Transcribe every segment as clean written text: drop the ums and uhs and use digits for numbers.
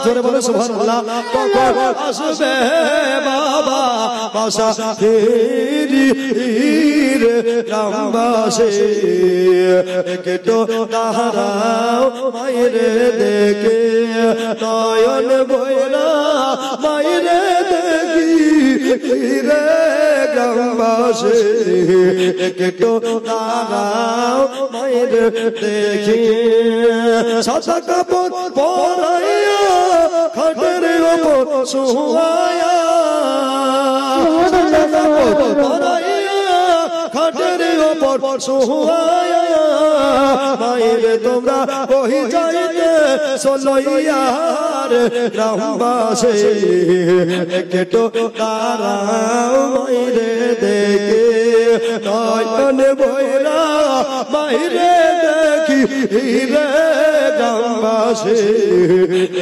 জোরে বলে সুবহানাল্লাহ কখন আসবে বাবা মুসাফির গ্রামবাসী একটু দাঁড়াও মায়ের দেখে নয়ন বইরা মায়ের দেখি রে গ্রামবাসী একটু দাঁড়াও মায়ের দেখি সাদা কাপড় পরাইয়া খাটের ওপর শুয়ায়া সাদা কাপড় পরাইয়া খাটের ওপর শুয়ায়া মায়ের তোমরা ওই যাইতে চলইয়ার গ্রামবাসী একটু দাঁড়াও মায়ের দেখে নয়ন বইরা মায়েরে দেখি রে গ্রামবাসী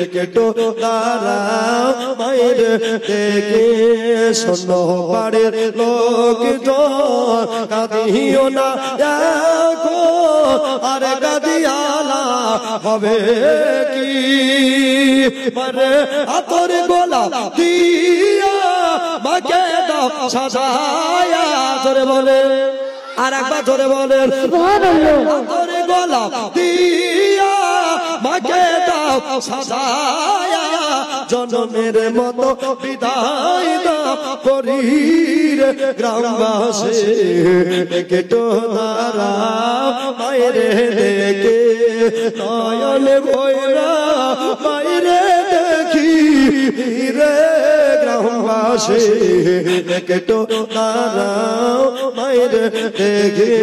একটু দাঁড়াও মায়ের দেখে শোনো পাড়ের লোকজন কাঁদিও না দেখো আর কাঁদিয়ালা হবে কি মানে আতর গোলা দিয়া মাকে দাও সাজায়া জোরে বলে আর একবার জোরে বলেন আতর গোলা দিয়া মাকে দাও সাজায়া জনমের মতো বিদায় দাও করির গ্রামবাসী একটু দাঁড়াও মায়ের দেখে নয়ন বইরা মায়ের দেখি রে গ্রামবাসী একটু দাঁড়াও মায়ের দেখে